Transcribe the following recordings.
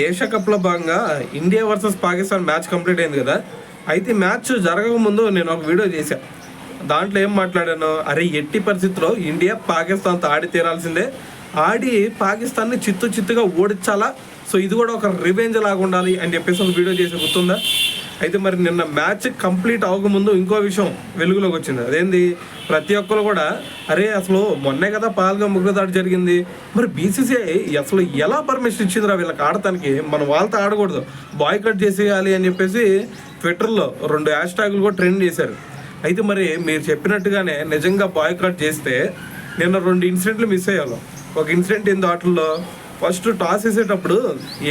Asia కప్లో భాగంగా India versus Pakistan match complete అయింది కదా. అయితే మ్యాచ్ జరగకముందు నేను ఒక వీడియో చేశాను. దాంట్లో ఏం మాట్లాడాను, అరే ఎట్టి పరిస్థితుల్లో ఇండియా పాకిస్తాన్తో ఆడి తీరాల్సిందే, ఆడి పాకిస్తాన్ని చిత్తుగా ఓడించాలా, సో ఇది కూడా ఒక రివెంజ్ లాగా ఉండాలి అని చెప్పేసి ఒక వీడియో చేసి గుర్తుందా. అయితే మరి నిన్న మ్యాచ్ కంప్లీట్ అవ్వకముందు ఇంకో విషయం వెలుగులోకి వచ్చింది. అదేంది, ప్రతి ఒక్కరు కూడా అరే అసలు మొన్నే కదా పాల్గొం ఉగ్రదాడి జరిగింది, మరి బీసీసీఐ అసలు ఎలా పర్మిషన్ ఇచ్చిందిరా వీళ్ళకి ఆడటానికి, మనం వాళ్ళతో ఆడకూడదు, బాయ్కట్ చేసేయాలి అని చెప్పేసి ట్విట్టర్లో 2 హ్యాష్ ట్యాగులు కూడా ట్రెండ్ చేశారు. అయితే మరి మీరు చెప్పినట్టుగానే నిజంగా బాయ్కట్ చేస్తే నిన్న 2 ఇన్సిడెంట్లు మిస్ అయ్యాను. ఒక ఇన్సిడెంట్ ఏందో, వాటిల్లో ఫస్ట్ టాస్ వేసేటప్పుడు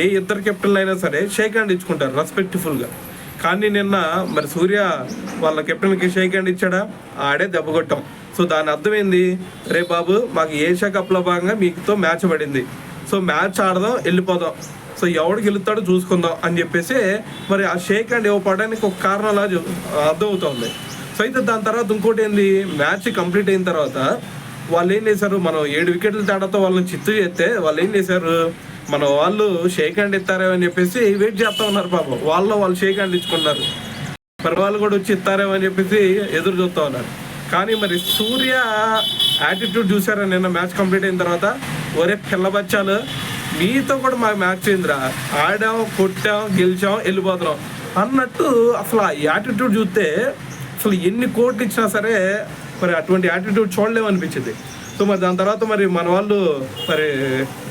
ఏ ఇద్దరు కెప్టెన్లు అయినా సరే షేక్ హ్యాండ్ ఇచ్చుకుంటారు రెస్పెక్ట్ఫుల్గా. కానీ నిన్న మరి సూర్య వాళ్ళ కెప్టెన్కి షేక్ హ్యాండ్ ఇచ్చాడా, ఆడే దెబ్బ కొట్టాం. సో దాని అర్థం ఏంది, రే బాబు మాకు ఏషియా కప్లో భాగంగా మీకుతో మ్యాచ్ పడింది, సో మ్యాచ్ ఆడదాం వెళ్ళిపోదాం, సో ఎవడు గెలుస్తాడో చూసుకుందాం అని చెప్పేసి మరి ఆ షేక్ హ్యాండ్ ఇవ్వడానికి ఒక కారణంలా అర్థమవుతుంది. సో అయితే దాని తర్వాత ఇంకోటి ఏంది, మ్యాచ్ కంప్లీట్ అయిన తర్వాత వాళ్ళు ఏం చేశారు, మనం 7 వికెట్ల తేడాతో వాళ్ళని చిత్తు చేస్తే వాళ్ళు ఏం చేశారు, మన వాళ్ళు షేక్ హ్యాండ్ ఇస్తారేమో అని చెప్పేసి వెయిట్ చేస్తూ ఉన్నారు. పాపం వాళ్ళు షేక్ హ్యాండ్ ఇచ్చుకున్నారు, మరి వాళ్ళు కూడా వచ్చి ఇస్తారేమో అని చెప్పేసి ఎదురు చూస్తూ ఉన్నారు. కానీ మరి సూర్య యాటిట్యూడ్ చూసారా నిన్న మ్యాచ్ కంప్లీట్ అయిన తర్వాత, ఒరే పిల్లబచ్చాలు మీతో కూడా మాకు మ్యాచ్ అయిందిరా, ఆడాం కొట్టాం గెలిచాం వెళ్ళిపోతున్నాం అన్నట్టు అసలు ఆ యాటిట్యూడ్ చూస్తే అసలు ఎన్ని కోట్లు ఇచ్చినా సరే మరి అటువంటి యాటిట్యూడ్ చూడలేమనిపించింది. సో మరి దాని తర్వాత మరి మన వాళ్ళు మరి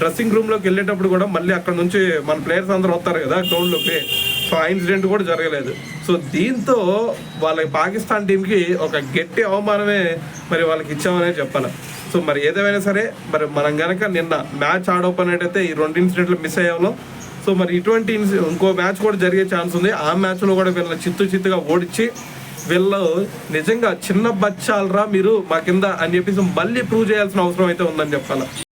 డ్రెస్సింగ్ రూమ్లోకి వెళ్ళేటప్పుడు కూడా మళ్ళీ అక్కడ నుంచి మన ప్లేయర్స్ అందరూ వస్తారు కదా గ్రౌండ్లోకి, సో ఆ ఇన్సిడెంట్ కూడా జరగలేదు. సో దీంతో వాళ్ళకి పాకిస్తాన్ టీంకి ఒక గట్టి అవమానమే మరి వాళ్ళకి ఇచ్చామనే చెప్పాలి. సో మరి ఏదేమైనా సరే మరి మనం కనుక నిన్న మ్యాచ్ ఆడోపనేటైతే ఈ 2 ఇన్సిడెంట్లు మిస్ అయ్యాము. సో మరి ఇటువంటి ఇంకో మ్యాచ్ కూడా జరిగే ఛాన్స్ ఉంది. ఆ మ్యాచ్లో కూడా వీళ్ళని చిత్తుగా ఓడించి వీళ్ళు నిజంగా చిన్న బచ్చాలరా మీరు మా కింద అని చెప్పేసి మళ్ళీ ప్రూవ్ చేయాల్సిన అవసరం అయితే ఉందని చెప్పాలి.